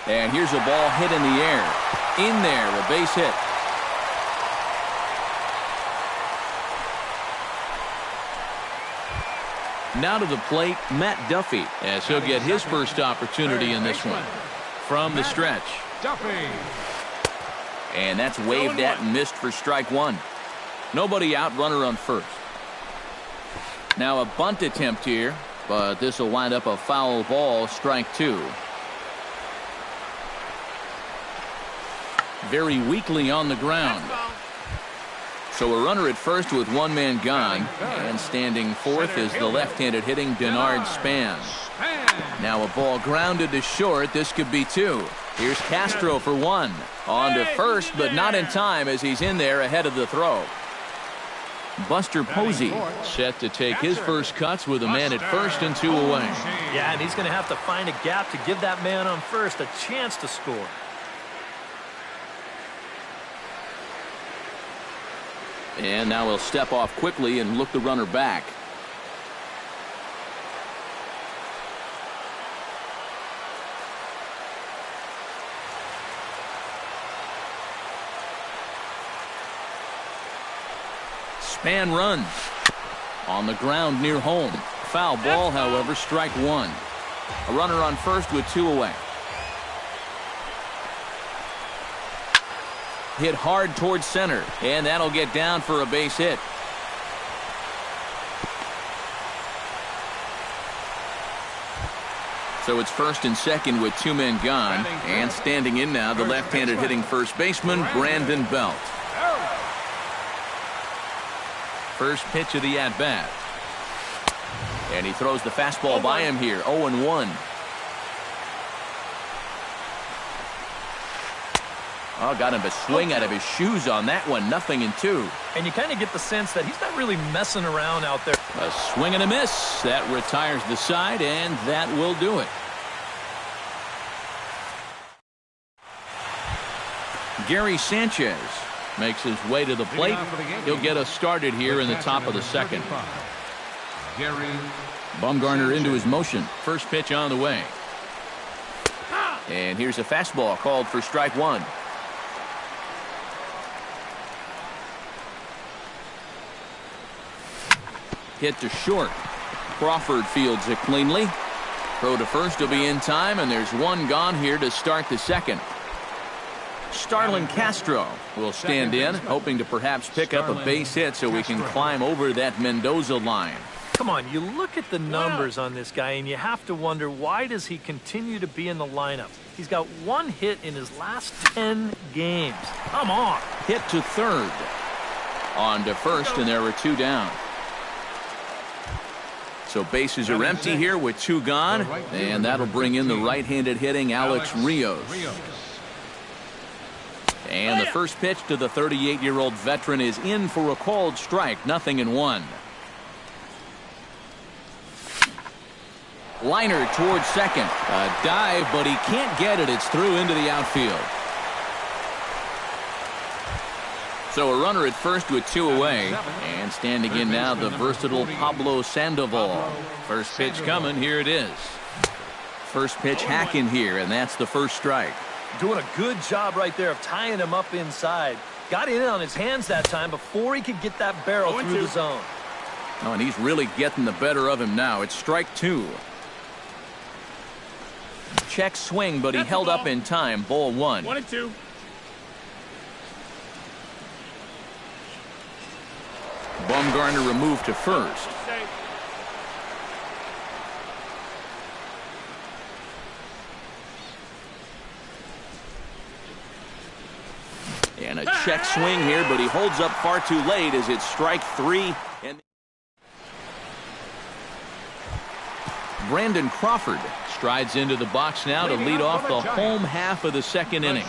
And here's a ball hit in the air. In there, a base hit. Now to the plate, Matt Duffy, as he'll get his first opportunity in this one. From the stretch. And that's waved at and missed for strike one. Nobody out, runner on first. Now a bunt attempt here, but this will wind up a foul ball, strike two. Very weakly on the ground. So a runner at first with one man gone, and standing fourth is the left-handed hitting Denard Span. Now a ball grounded to short. This could be two. Here's Castro for one. On to first, but not in time as he's in there ahead of the throw. Buster Posey set to take his first cuts with a man at first and two away. Yeah, and he's going to have to find a gap to give that man on first a chance to score. And now he'll step off quickly and look the runner back. Span runs. On the ground near home. Foul ball, however, strike one. A runner on first with two away. Hit hard towards center, and that'll get down for a base hit. So it's first and second with two men gone, and standing in now the left-handed hitting first baseman Brandon Belt. First pitch of the at-bat. And he throws the fastball by him here, 0-1. Oh, got him a swing out of his shoes on that one. 0-2. And you kind of get the sense that he's not really messing around out there. A swing and a miss. That retires the side, and that will do it. Gary Sanchez makes his way to the plate. He'll get us started here in the top of the second. Bumgarner into his motion. First pitch on the way. And here's a fastball called for strike one. Hit to short. Crawford fields it cleanly. Throw to first will be in time, and there's one gone here to start the second. Starlin Castro will stand in, hoping to perhaps pick up a base hit so we can climb over that Mendoza line. Come on, you look at the numbers on this guy, and you have to wonder, why does he continue to be in the lineup? He's got one hit in his last 10 games. Come on. Hit to third. On to first, and there were two down. So bases are empty here with two gone, and that'll bring in the right-handed hitting Alex Rios. And the first pitch to the 38-year-old veteran is in for a called strike, 0-1. Liner towards second. A dive, but he can't get it. It's through into the outfield. So a runner at first with two away. And standing in now the versatile Pablo Sandoval. First pitch coming. Here it is. First pitch hacking here, and that's the first strike. Doing a good job right there of tying him up inside. Got in on his hands that time before he could get that barrel through the zone. Oh, and he's really getting the better of him now. It's strike two. Check swing, but he held up in time. Ball one. 1-2. Bumgarner removed to first. And a check swing here, but he holds up far too late as it's strike three. And Brandon Crawford strides into the box now to lead off the home half of the second inning.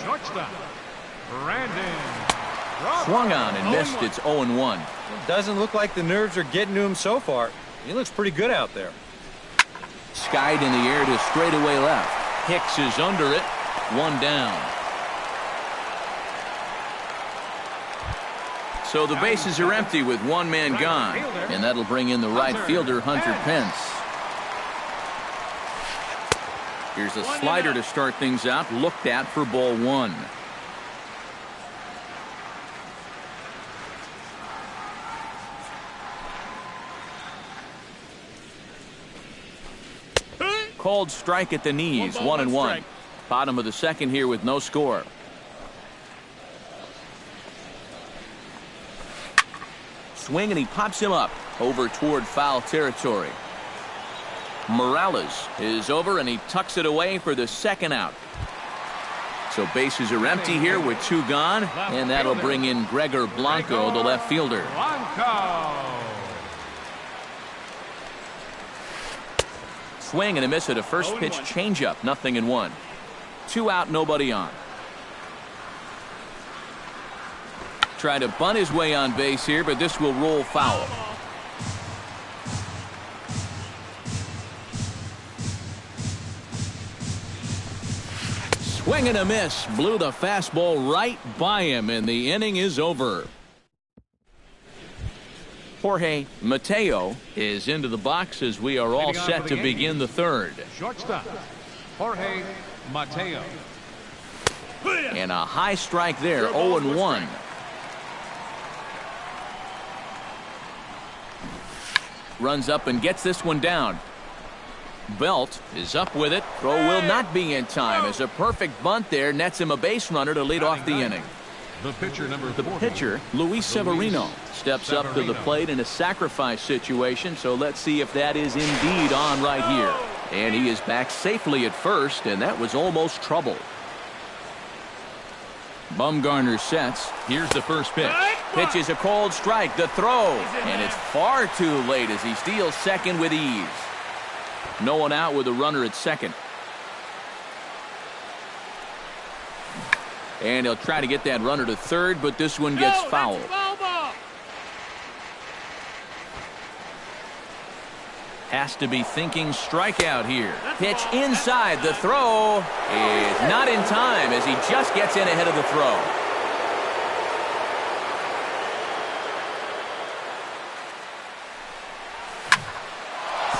Swung on and missed. It's 0-1. Doesn't look like the nerves are getting to him so far. He looks pretty good out there. Skied in the air to straightaway left. Hicks is under it. One down. So the bases are empty with one man gone. And that'll bring in the right fielder, Hunter Pence. Here's a slider to start things out, looked at for ball one. Called strike at the knees, 1-1. Bottom of the second here with no score. Swing and he pops him up over toward foul territory. Morales is over and he tucks it away for the second out. So bases are empty here with two gone, and that'll bring in Gregor Blanco, the left fielder. Swing and a miss at a first pitch changeup, 0-1. 2 out, nobody on. Try to bunt his way on base here, but this will roll foul. Swing and a miss. Blew the fastball right by him, and the inning is over. Jorge Mateo is into the box as we are all set to begin the third. Shortstop, Jorge Mateo. And a high strike there, 0-1. Runs up and gets this one down. Belt is up with it. Throw will not be in time as a perfect bunt there nets him a base runner to lead off the inning. The pitcher, Luis Severino, steps up to the plate in a sacrifice situation, so let's see if that is indeed on right here. And he is back safely at first, and that was almost trouble. Bumgarner sets. Here's the first pitch. Pitch is a called strike. The throw, and it's far too late as he steals second with ease. No one out with a runner at second. And he'll try to get that runner to third, but this one gets fouled. Has to be thinking strikeout here. Pitch inside. The throw is not in time as he just gets in ahead of the throw.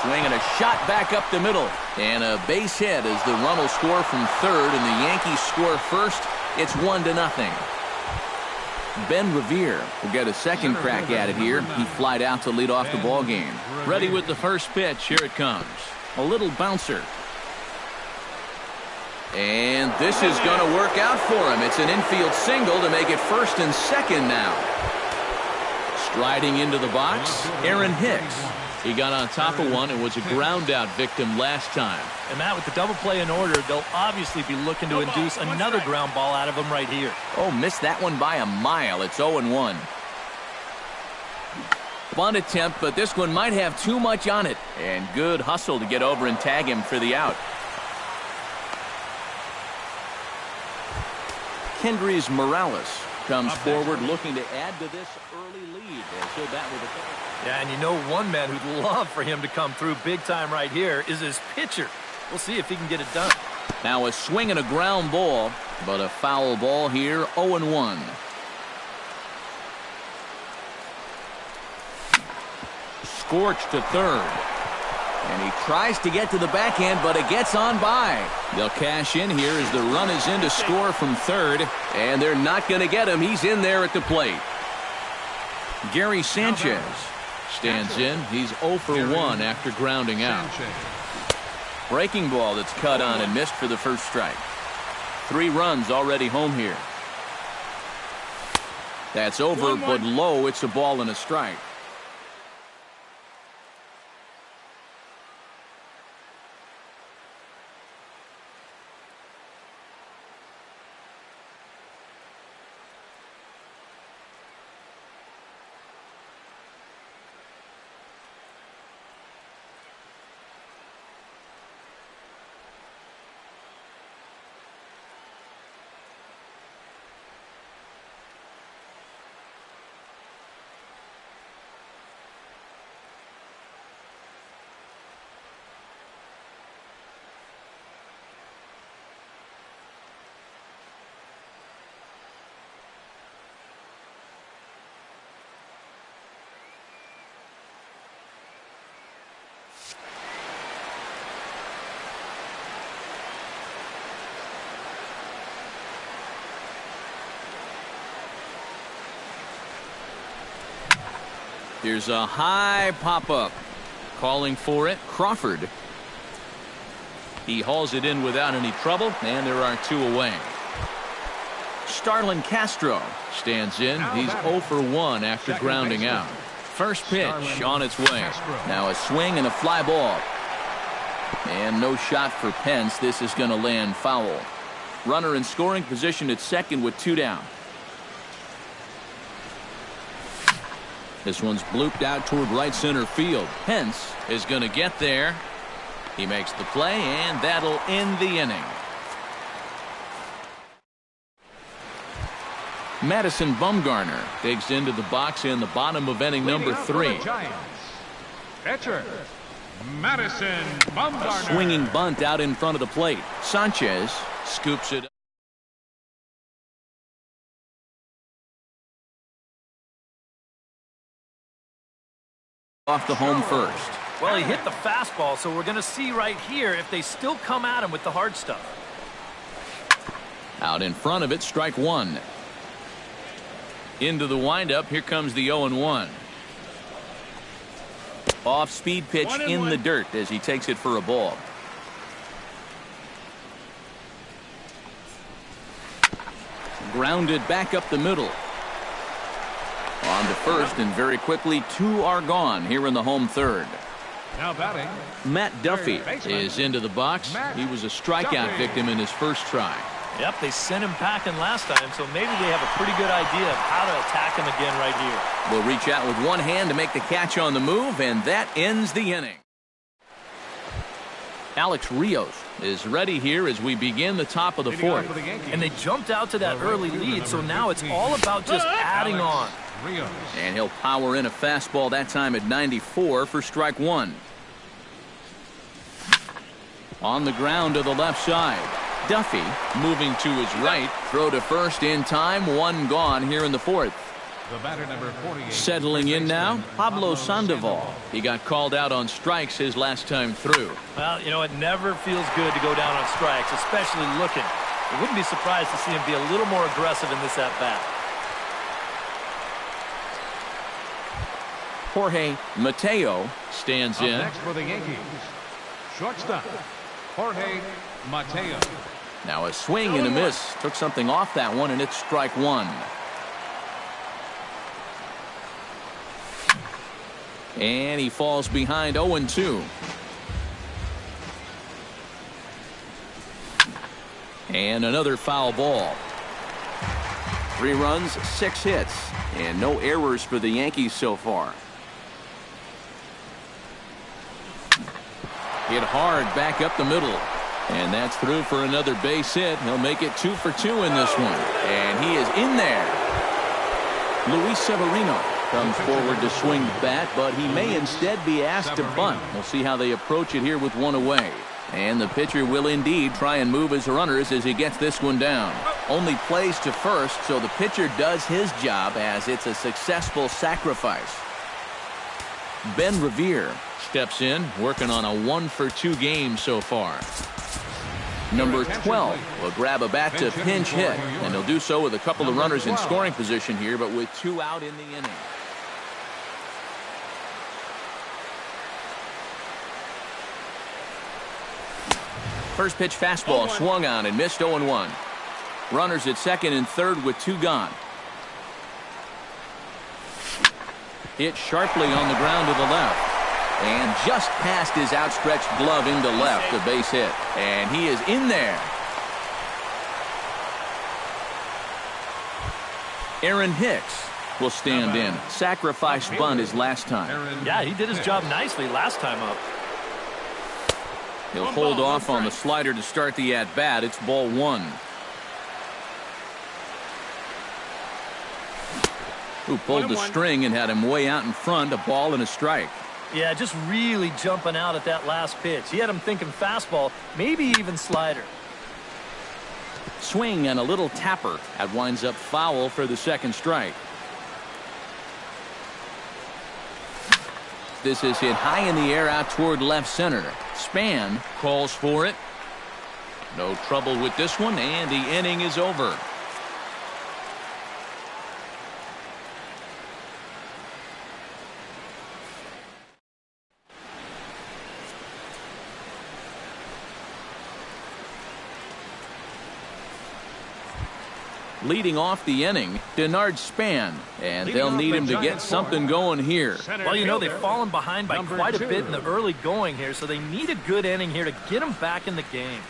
Swing and a shot back up the middle. And a base hit as the run will score from third and the Yankees score first. It's 1-0. Ben Revere will get a second crack at it here. He flied out to lead off the ball game. Ready with the first pitch. Here it comes. A little bouncer. And this is going to work out for him. It's an infield single to make it first and second now. Striding into the box, Aaron Hicks. He got on top of one and was a ground out victim last time. And Matt, with the double play in order, they'll obviously be looking to induce another ground ball out of him right here. Oh, missed that one by a mile. It's 0-1. Bunt attempt, but this one might have too much on it. And good hustle to get over and tag him for the out. Kendrys Morales comes forward looking to add to this early lead. And so that with a... Yeah, and you know one man who'd love for him to come through big time right here is his pitcher. We'll see if he can get it done. Now a swing and a ground ball, but a foul ball here, 0-1. Scorched to third. And he tries to get to the backhand, but it gets on by. They'll cash in here as the run is in to score from third. And they're not going to get him. He's in there at the plate. Gary Sanchez stands in. He's 0 for 1 after grounding out. Breaking ball that's cut on and missed for the first strike. 3 runs already home here. That's over, but low. It's a ball and a strike. Here's a high pop-up. Calling for it, Crawford. He hauls it in without any trouble, and there are 2 away. Starlin Castro stands in. He's 0 for 1 after grounding out. First pitch on its way. Now a swing and a fly ball. And no shot for Pence. This is going to land foul. Runner in scoring position at second with 2 down. This one's blooped out toward right center field. Pence is going to get there. He makes the play, and that'll end the inning. Madison Bumgarner digs into the box in the bottom of inning number 3. Pitcher, Madison Bumgarner. A swinging bunt out in front of the plate. Sanchez scoops it up. Off the home first. Well, he hit the fastball, so we're going to see right here if they still come at him with the hard stuff. Out in front of it, strike 1. Into the windup, here comes the 0-1. Off-speed pitch in the dirt as he takes it for a ball. Grounded back up the middle. On to first, and very quickly 2 are gone here in the home third. Now batting, Matt Duffy is into the box. He was a strikeout victim in his first try. Yep, they sent him packing last time, so maybe they have a pretty good idea of how to attack him again right here. Will reach out with one hand to make the catch on the move, and that ends the inning. Alex Rios is ready here as we begin the top of the 4th. And they jumped out to that early lead, so now it's all about just adding on. And he'll power in a fastball that time at 94 for strike 1. On the ground to the left side. Duffy moving to his right. Throw to first in time. 1 gone here in the 4th. The batter number 48. Settling in now, Pablo Sandoval. He got called out on strikes his last time through. Well, you know, it never feels good to go down on strikes, especially looking. I wouldn't be surprised to see him be a little more aggressive in this at-bat. Jorge Mateo stands in. Next for the Yankees, shortstop, Jorge Mateo. Now a swing and a miss. Took something off that one, and it's strike 1. And he falls behind 0-2. And another foul ball. 3 runs, 6 hits, and no errors for the Yankees so far. Hit hard back up the middle. And that's through for another base hit. He'll make it 2 for 2 in this one. And he is in there. Luis Severino comes forward to swing the bat, but he may instead be asked to bunt. We'll see how they approach it here with 1 away. And the pitcher will indeed try and move his runners as he gets this one down. Only plays to first, so the pitcher does his job as it's a successful sacrifice. Ben Revere steps in, working on a 1 for 2 game so far. Number 12 will grab a bat to pinch hit, and he'll do so with a couple of runners in scoring position here, but with 2 out in the inning. First pitch fastball swung on and missed 0-1. Runners at second and third with 2 gone. Hit sharply on the ground to the left. And just past his outstretched glove into left, a base hit. And he is in there. Aaron Hicks will stand in. Sacrifice bunt his last time. Yeah, he did his job nicely last time up. He'll hold off on the slider to start the at-bat. It's ball 1. Who pulled the string and had him way out in front, a ball and a strike. Yeah, just really jumping out at that last pitch. He had him thinking fastball, maybe even slider. Swing and a little tapper. That winds up foul for the second strike. This is hit high in the air out toward left center. Span calls for it. No trouble with this one, and the inning is over. Leading off the inning, Denard Span, and they'll need him to get something going here. Well, you know, they've fallen behind by quite a bit in the early going here, so they need a good inning here to get them back in the game.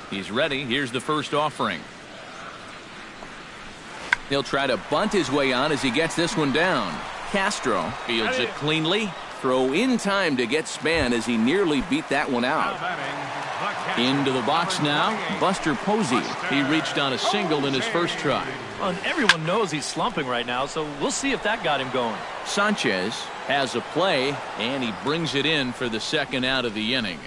He's ready. Here's the first offering. He'll try to bunt his way on as he gets this one down. Castro fields it cleanly. Throw in time to get Span as he nearly beat that one out. Into the box now, Buster Posey. He reached on a single in his first try. Well, and everyone knows he's slumping right now, so we'll see if that got him going. Sanchez has a play, and he brings it in for the second out of the inning.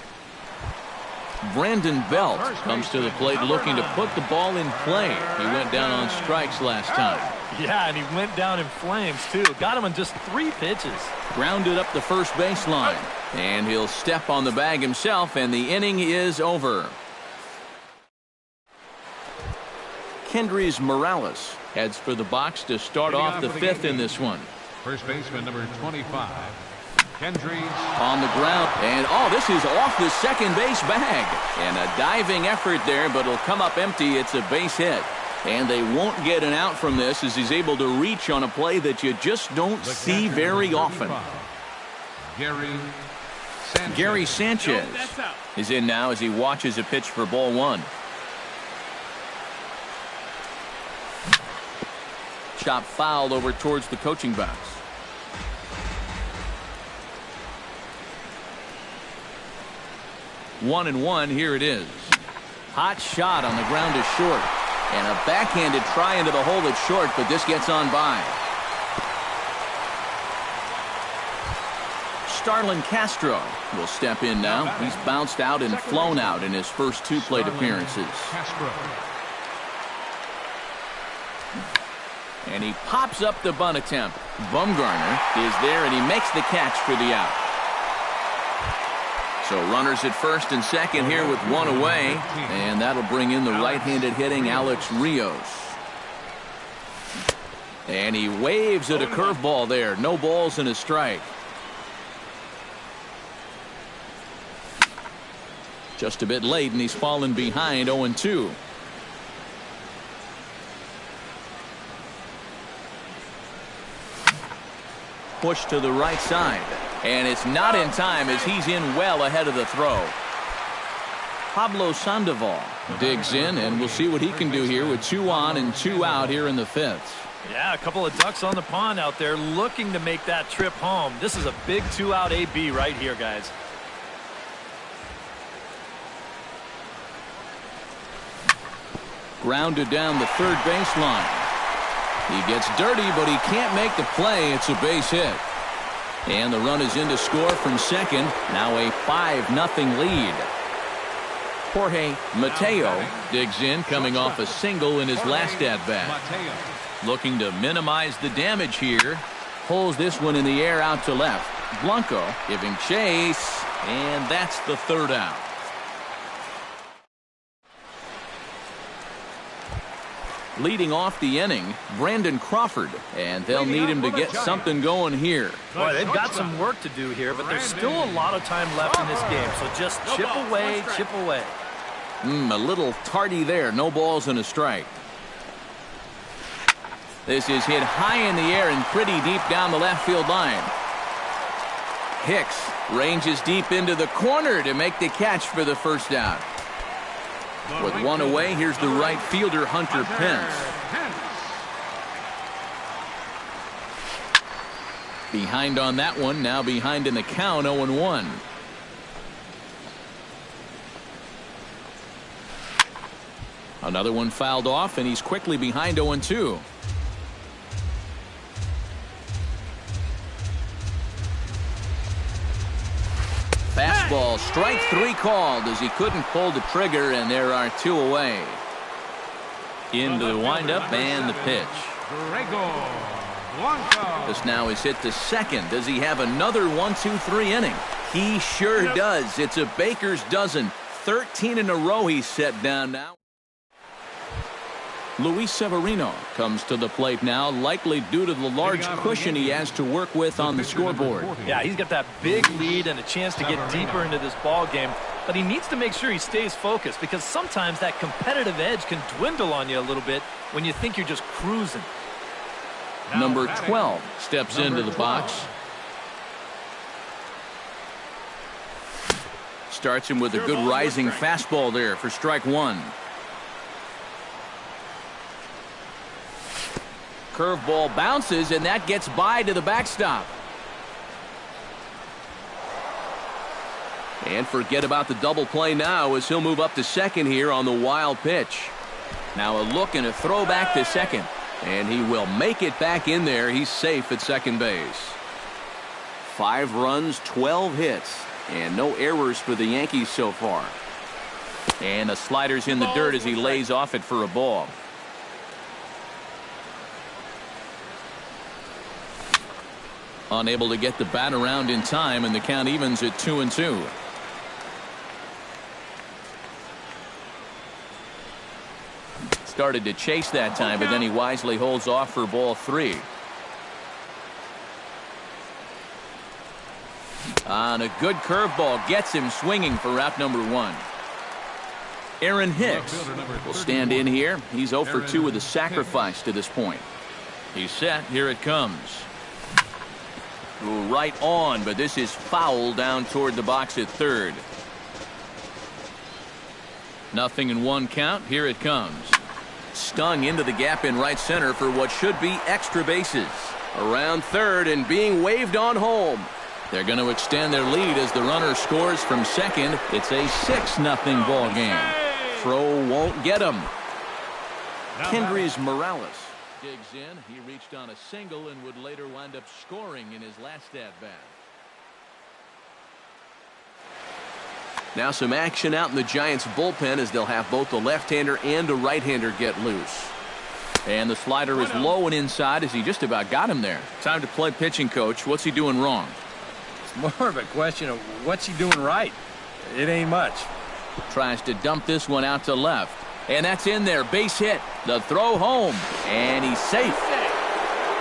Brandon Belt comes to the plate looking to put the ball in play. He went down on strikes last time. Yeah, and he went down in flames, too. Got him in just 3 pitches. Grounded up the first baseline. And he'll step on the bag himself, and the inning is over. Kendrys Morales heads for the box to start off the 5th in this one. First baseman number 25, Kendrys. On the ground, and this is off the second base bag. And a diving effort there, but it'll come up empty. It's a base hit. And they won't get an out from this as he's able to reach on a play that you just don't see very often. Gary Sanchez is in now as he watches a pitch for ball 1. Chop fouled over towards the coaching box. One and one, here it is. Hot shot on the ground is short. And a backhanded try into the hole that's short, but this gets on by. Starlin Castro will step in now. He's bounced out and flown out in his first 2 plate appearances. And he pops up the bunt attempt. Bumgarner is there, and he makes the catch for the out. So runners at first and second here with 1 away, and that'll bring in the right-handed hitting Alex Rios. And he waves at a curveball there. No balls and a strike. Just a bit late, and he's fallen behind 0-2. Push to the right side. And it's not in time as he's in well ahead of the throw. Pablo Sandoval digs in, and we'll see what he can do here with 2 on and 2 out here in the 5th. Yeah, a couple of ducks on the pond out there looking to make that trip home. This is a big 2-out AB right here, guys. Grounded down the third baseline. He gets dirty, but he can't make the play. It's a base hit. And the run is in to score from second. Now a 5-0 lead. Jorge Mateo digs in, coming off a single in his last at-bat. Looking to minimize the damage here. Pulls this one in the air out to left. Blanco giving chase, and that's the 3rd out. Leading off the inning, Brandon Crawford, and they'll need him to get something going here. Boy, they've got some work to do here, but there's still a lot of time left in this game, so just chip away, chip away. A little tardy there. No balls and a strike. This is hit high in the air and pretty deep down the left field line. Hicks ranges deep into the corner to make the catch for the first out. With 1 away, here's the right fielder, Hunter Pence. Behind on that one, now behind in the count, 0-1. Another one fouled off, and he's quickly behind 0-2. Fastball, strike 3 called as he couldn't pull the trigger, and there are 2 away. Into the windup and the pitch. This now is hit to second. Does he have another 1-2-3 inning? He sure does. It's a baker's dozen. 13 in a row he's set down now. Luis Severino comes to the plate now, likely due to the large cushion he has to work with on the scoreboard. Yeah, he's got that big lead and a chance to get deeper into this ball game. but he needs to make sure he stays focused because sometimes that competitive edge can dwindle on you a little bit when you think you're just cruising. Number 12 steps into the box. Starts him with a good rising fastball there for strike one. Curveball bounces, and that gets by to the backstop. And forget about the double play now as he'll move up to second here on the wild pitch. Now a look and a throw back to second. And he will make it back in there. He's safe at second base. 5 runs, 12 hits, and no errors for the Yankees so far. And the slider's in the dirt as he lays off it for a ball. Unable to get the bat around in time, and the count evens at 2-2. Started to chase that time, but then he wisely holds off for ball 3. On a good curveball, gets him swinging for out number 1. Aaron Hicks will stand in here. He's 0 for 2 with a sacrifice to this point. He's set. Here it comes. Right on, but this is foul down toward the box at third. 0-1 count. Here it comes. Stung into the gap in right center for what should be extra bases. Around third and being waved on home. They're going to extend their lead as the runner scores from second. It's a 6-0 ball game. Throw won't get him. Kendrys Morales digs in. He reached on a single and would later wind up scoring in his last at-bat. Now some action out in the Giants bullpen as they'll have both the left-hander and a right-hander get loose. And the slider is low and inside as he just about got him there. Time to play pitching, coach. What's he doing wrong? It's more of a question of what's he doing right. It ain't much. Tries to dump this one out to left. And that's in there. Base hit. The throw home. And he's safe.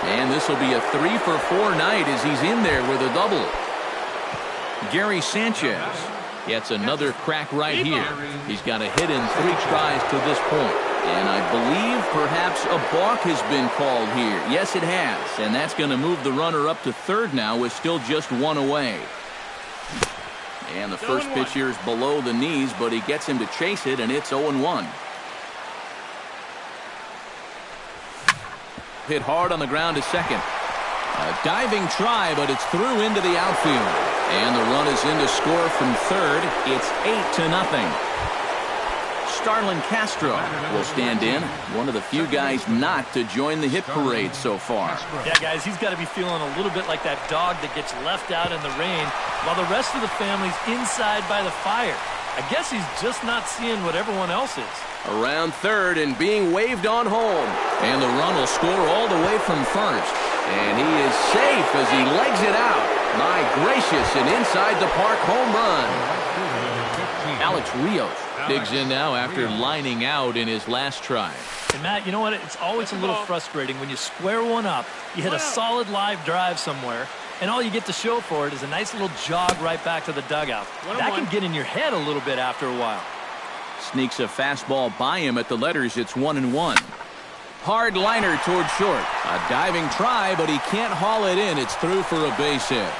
And this will be a 3-for-4 night as he's in there with a double. Gary Sanchez gets another crack right here. He's got a hit in 3 tries to this point. And I believe perhaps a balk has been called here. Yes, it has. And that's going to move the runner up to third now with still just 1 away. And the first pitch here is below the knees, but he gets him to chase it, and it's 0-1. Hit hard on the ground to second. A diving try, but it's through into the outfield. And the run is in to score from third. It's 8-0. Starlin Castro will stand in. One of the few guys not to join the hit parade so far. Yeah, guys, he's got to be feeling a little bit like that dog that gets left out in the rain while the rest of the family's inside by the fire. I guess he's just not seeing what everyone else is. Around third and being waved on home. And the run will score all the way from first. And he is safe as he legs it out. My gracious, an inside the park home run. Alex Rios digs in now after lining out in his last try. And Matt, you know what? It's always a little frustrating when you square one up, you hit a solid live drive somewhere, and all you get to show for it is a nice little jog right back to the dugout. That can get in your head a little bit after a while. Sneaks a fastball by him at the letters. It's 1-1. Hard liner toward short. A diving try, but he can't haul it in. It's through for a base hit.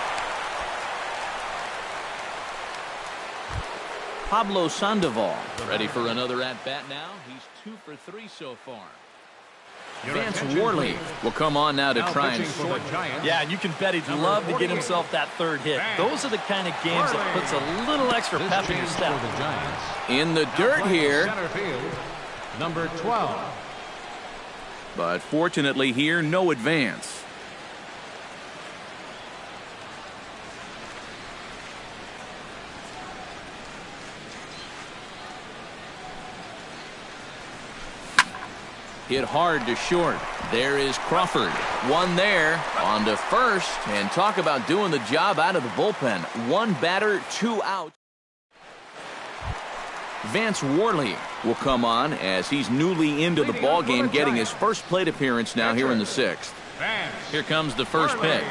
Pablo Sandoval ready for another at-bat now. He's 2 for 3 so far. Vance Worley will come on now to try and sort. Yeah, and you can bet he'd love to get himself that third hit. Those are the kind of games that puts a little extra pep in your step. In the dirt here. Number 12. But fortunately here, no advance. Hit hard to short. There is Crawford. One there. On to first. And talk about doing the job out of the bullpen. 1 batter, 2 outs. Vance Worley will come on as he's newly into the ballgame, getting his first plate appearance now here in the 6th. Here comes the first pitch.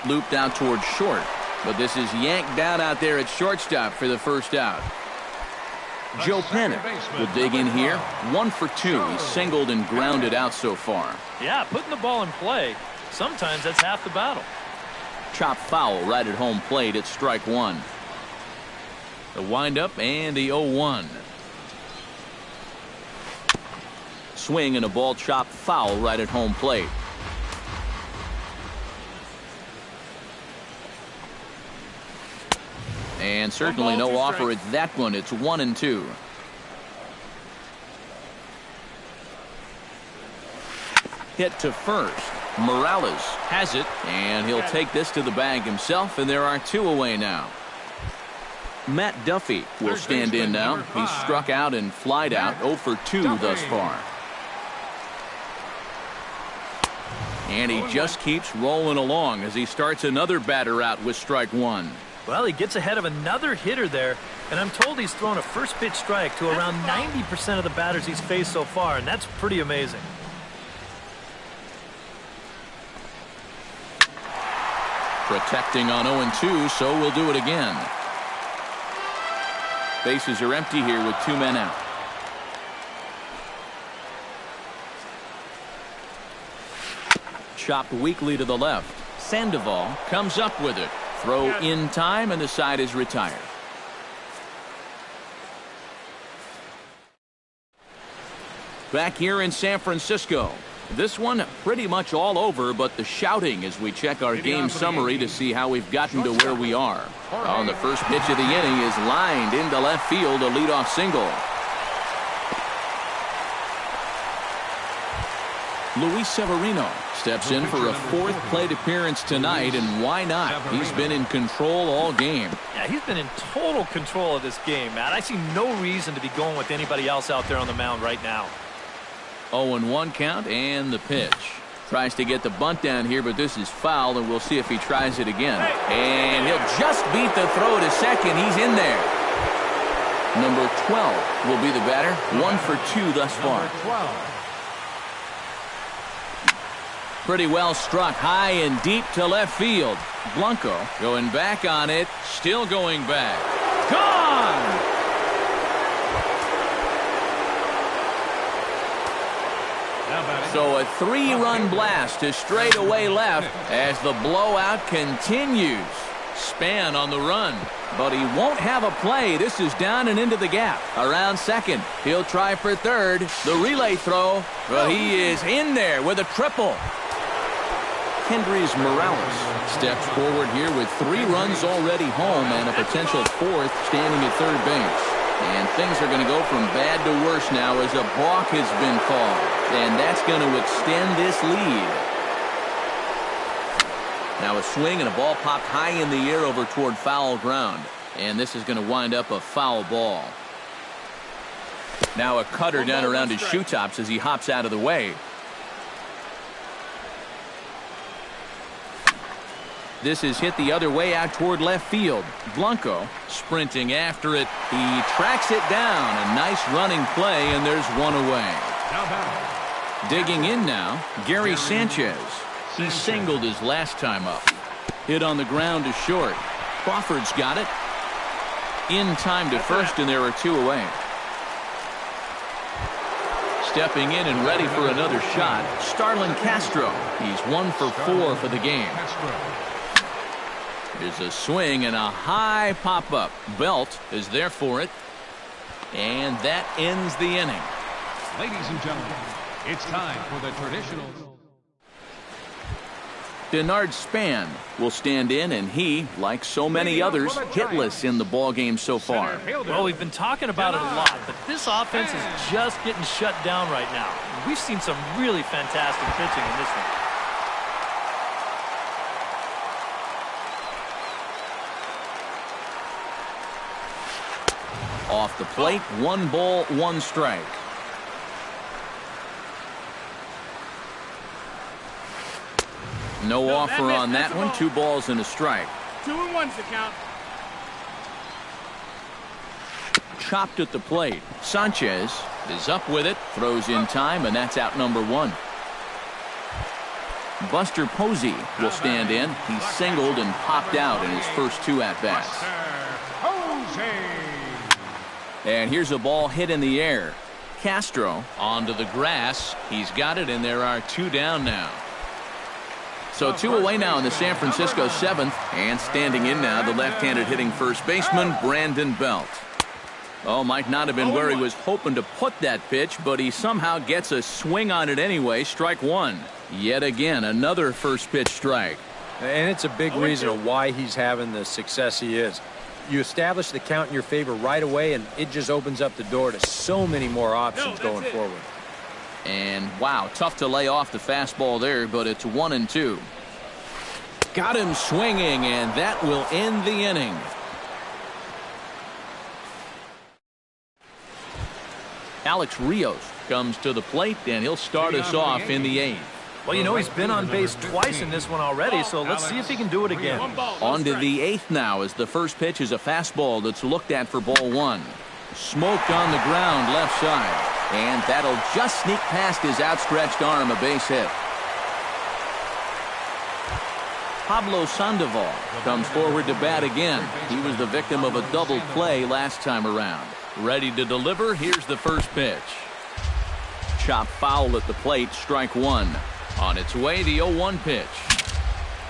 Looped out towards short. But this is yanked down out there at shortstop for the first out. Joe Panik will dig in here. 1 for 2. He's singled and grounded out so far. Yeah, putting the ball in play, sometimes that's half the battle. Chop foul right at home plate at strike 1. The windup and the 0-1. Swing and a ball chopped foul right at home plate. And certainly no offer at that one. It's 1-2. Hit to first. Morales has it, and he'll take this to the bag himself, and there are 2 away now. Matt Duffy will stand in now. He's struck out and flied out. 0 for 2 thus far. And he just keeps rolling along as he starts another batter out with strike 1. Well, he gets ahead of another hitter there, and I'm told he's thrown a first pitch strike to around 90% of the batters he's faced so far, and that's pretty amazing. Protecting on 0-2, so we'll do it again. Bases are empty here with 2 men out. Chopped weakly to the left. Sandoval comes up with it. Throw in time, and the side is retired. Back here in San Francisco. This one pretty much all over, but the shouting as we check our game summary to see how we've gotten to where we are. On the first pitch of the inning is lined into left field, a leadoff single. Luis Severino steps in for a 4th plate appearance tonight, and why not? He's been in control all game. Yeah, he's been in total control of this game, Matt. I see no reason to be going with anybody else out there on the mound right now. 0-1 count, and the pitch. Tries to get the bunt down here, but this is foul, and we'll see if he tries it again. And he'll just beat the throw to second. He's in there. Number 12 will be the batter. 1 for 2 thus far. Pretty well struck high and deep to left field. Blanco going back on it. Still going back. Gone! So a 3-run blast to straightaway left as the blowout continues. Span on the run, but he won't have a play. This is down and into the gap. Around second. He'll try for third. The relay throw, but he is in there with a triple. Kendrys Morales steps forward here with 3 runs already home and a potential 4th standing at third base. And things are going to go from bad to worse now as a balk has been called. And that's going to extend this lead. Now a swing and a ball popped high in the air over toward foul ground. And this is going to wind up a foul ball. Now a cutter down around his shoe tops as he hops out of the way. This is hit the other way out toward left field. Blanco sprinting after it. He tracks it down. A nice running play, and there's 1 away. Digging in now, Gary Sanchez. He singled his last time up. Hit on the ground to short. Crawford's got it. In time to first, and there are 2 away. Stepping in and ready for another shot, Starlin Castro. He's 1 for 4 for the game. There's a swing and a high pop-up. Belt is there for it. And that ends the inning. Ladies and gentlemen, it's time for the traditional. Denard Span will stand in, and he, like so many others, hitless in the ballgame so far. Well, we've been talking about it a lot, but this offense is just getting shut down right now. We've seen some really fantastic pitching in this one. Off the plate, 1 ball, 1 strike. No offer on that one. 2 balls and a strike. 2-1's the count. Chopped at the plate. Sanchez is up with it. Throws in time, and that's out number 1. Buster Posey will stand in. He singled and popped out in his first 2 at-bats. And here's a ball hit in the air. Castro onto the grass. He's got it, and there are 2 down now. So 2 away now in the San Francisco 7th. And standing in now, the left-handed hitting first baseman, Brandon Belt. Oh, might not have been where he was hoping to put that pitch, but he somehow gets a swing on it anyway. Strike 1. Yet again, another first pitch strike. And it's a big reason of why he's having the success he is. You establish the count in your favor right away, and it just opens up the door to so many more options going forward. And wow, tough to lay off the fastball there, but it's 1-2. Got him swinging, and that will end the inning. Alex Rios comes to the plate, and he'll start us off in the 8th. Well, you know, he's been on base twice in this one already, so let's see if he can do it again. On to the 8th now, as the first pitch is a fastball that's looked at for ball 1. Smoked on the ground left side. And that'll just sneak past his outstretched arm, a base hit. Pablo Sandoval comes forward to bat again. He was the victim of a double play last time around. Ready to deliver. Here's the first pitch. Chop foul at the plate, strike 1. On its way, the 0-1 pitch.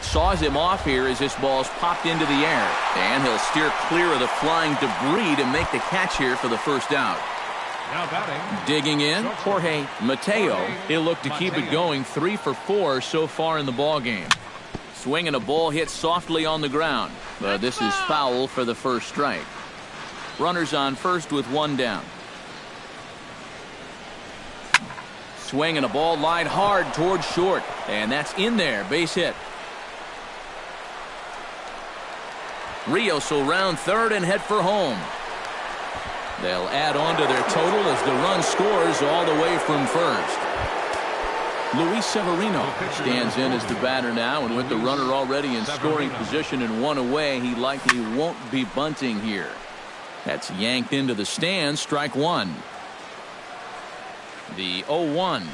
Saws him off here as this ball's popped into the air. And he'll steer clear of the flying debris to make the catch here for the first out. Now batting. Digging in, Jorge Mateo. He'll look to keep it going. 3 for 4 so far in the ballgame. Swinging a ball hit softly on the ground. But this is foul for the first strike. Runners on first with 1 down. Swinging a ball lined hard towards short. And that's in there. Base hit. Rios will round third and head for home. They'll add on to their total as the run scores all the way from first. Luis Severino stands in as the batter now, and with the runner already in scoring position and 1 away, he likely won't be bunting here. That's yanked into the stands, strike 1. The 0-1.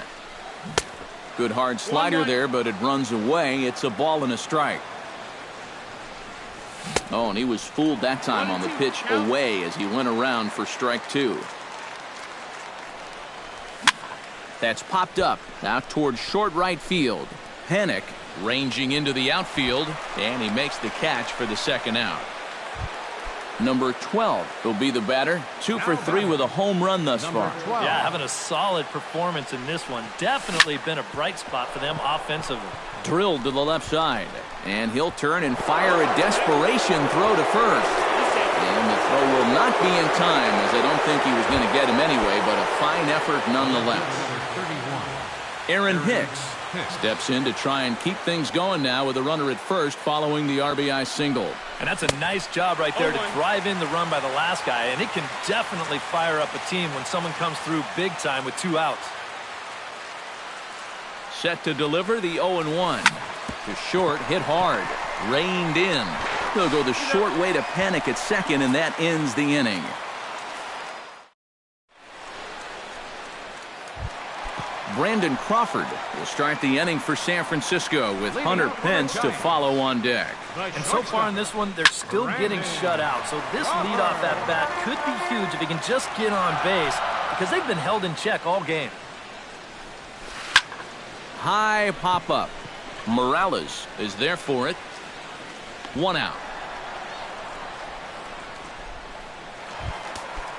Good hard slider there, but it runs away. It's a ball and a strike. Oh, and he was fooled that time on the pitch away as he went around for strike 2. That's popped up out towards short right field. Panik ranging into the outfield, and he makes the catch for the second out. Number 12 will be the batter. 2 for 3 with a home run thus far. Yeah, having a solid performance in this one. Definitely been a bright spot for them offensively. Drilled to the left side, and he'll turn and fire a desperation throw to first. And the throw will not be in time, as I don't think he was going to get him anyway, but a fine effort nonetheless. Aaron Hicks steps in to try and keep things going now with a runner at first following the RBI single. And that's a nice job right there to drive in the run by the last guy, and it can definitely fire up a team when someone comes through big time with 2 outs. Set to deliver the 0-1. To short, hit hard, reined in. He'll go the short way to Panik at second, and that ends the inning. Brandon Crawford will start the inning for San Francisco with Hunter Pence to follow on deck. And so far in this one, they're still getting shut out. So this leadoff at bat could be huge if he can just get on base, because they've been held in check all game. High pop-up. Morales is there for it. 1 out.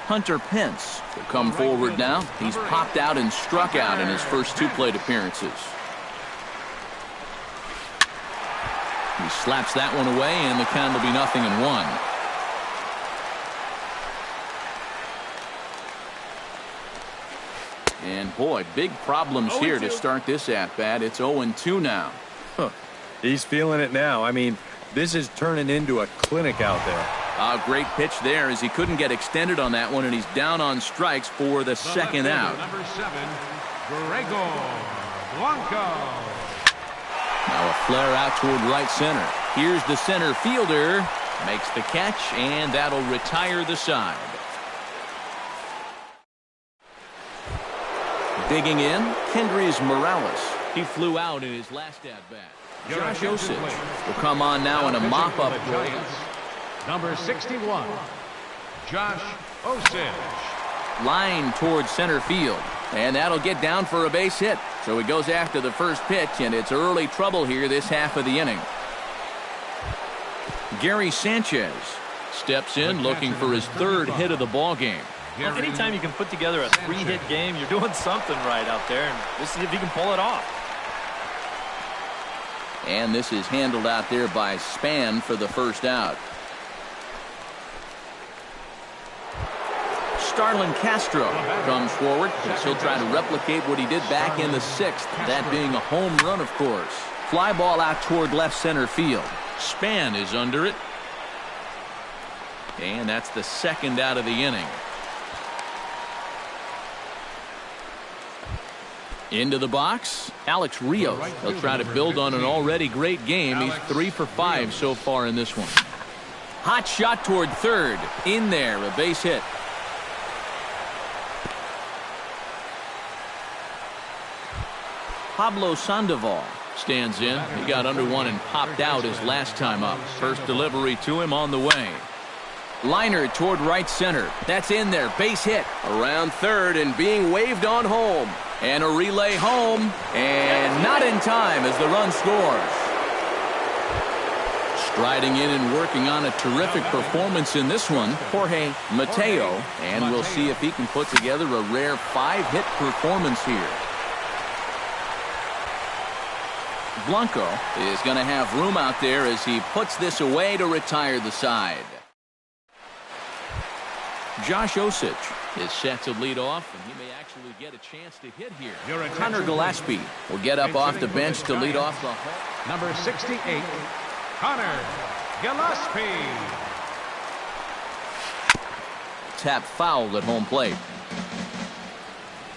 Hunter Pence will come forward now. He's popped out and struck out in his first 2 plate appearances. He slaps that one away, and the count will be 0-1. And boy, big problems here to start this at-bat. It's 0-2 now. He's feeling it now. I mean, this is turning into a clinic out there. A great pitch there as he couldn't get extended on that one, and he's down on strikes for the second out. Number 7, Gregor Blanco. Now a flare out toward right center. Here's the center fielder. Makes the catch, and that'll retire the side. Digging in, Kendrys Morales. He flew out in his last at-bat. Josh Osich will come on now in a mop-up role. Number 61, Josh Osich. Line towards center field. And that'll get down for a base hit. So he goes after the first pitch, and it's early trouble here this half of the inning. Gary Sanchez steps in looking for his third hit of the ball game. Well, anytime you can put together a 3-hit game, you're doing something right out there, and we'll see if he can pull it off. And this is handled out there by Span for the first out. Starlin Castro comes forward as he'll try to replicate what he did back in the 6th, that being a home run, of course. Fly ball out toward left center field. Span is under it. And that's the second out of the inning. Into the box, Alex Rios. He'll try to build on an already great game. He's 3 for 5 so far in this one. Hot shot toward third. In there, a base hit. Pablo Sandoval stands in. He got under one and popped out his last time up. First delivery to him on the way. Liner toward right center. That's in there. Base hit. Around third and being waved on home. And a relay home. And not in time as the run scores. Striding in and working on a terrific performance in this one, Jorge Mateo. And we'll see if he can put together a rare 5-hit performance here. Blanco is going to have room out there as he puts this away to retire the side. Josh Osich is set to lead off, and he may actually get a chance to hit here. Connor Gillespie will get up off the bench to lead off the home. Number 68, Connor Gillespie. Tap fouled at home plate.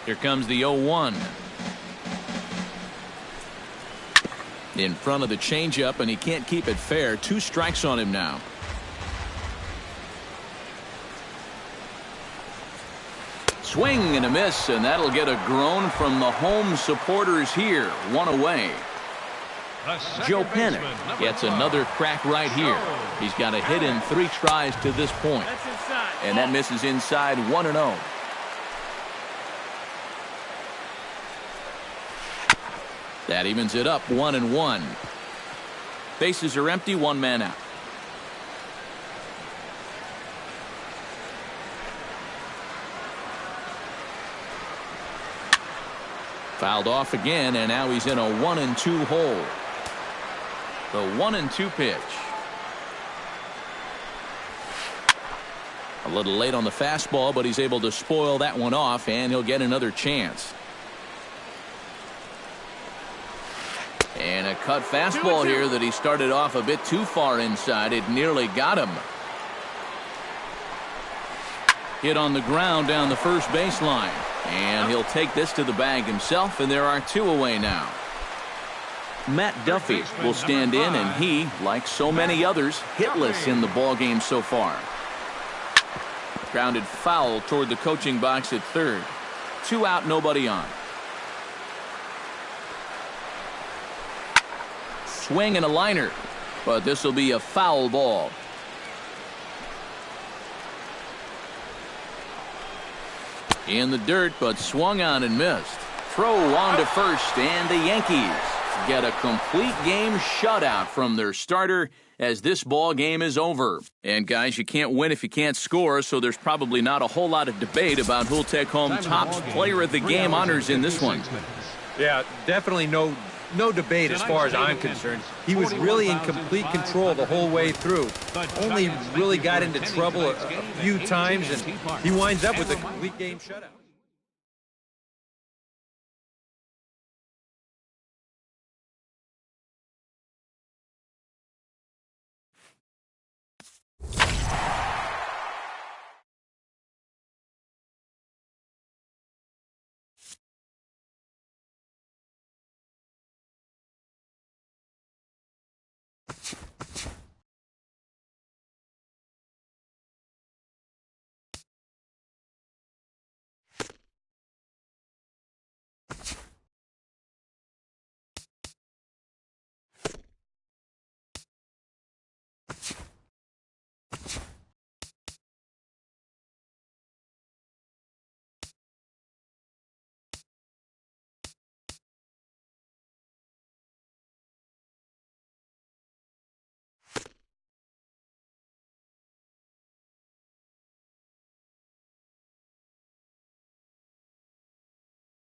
Here comes the 0-1. In front of the changeup, and he can't keep it fair. 2 strikes on him now. Swing and a miss, and that'll get a groan from the home supporters here. 1 away. Joe Panik gets another crack right here. He's got a hit in 3 tries to this point. And that misses inside. 1-0. That evens it up 1-1. Bases are empty, 1 man out. Fouled off again, and now he's in a 1-2 hole. The 1-2 pitch. A little late on the fastball, but he's able to spoil that one off, and he'll get another chance. And a cut fastball here that he started off a bit too far inside. It nearly got him. Hit on the ground down the first baseline. And he'll take this to the bag himself, and there are 2 away now. Matt Duffy will stand in, and he, like so many others, hitless in the ballgame so far. Grounded foul toward the coaching box at third. 2 out, nobody on. Swing and a liner, but this will be a foul ball. In the dirt, but swung on and missed. Throw on to first, and the Yankees get a complete game shutout from their starter as this ball game is over. And guys, you can't win if you can't score, so there's probably not a whole lot of debate about who'll take home top player of the game honors in this one. Yeah, definitely no debate as far as I'm concerned. He was really in complete control the whole way through. Only really got into trouble a few times, and he winds up with a complete game shutout.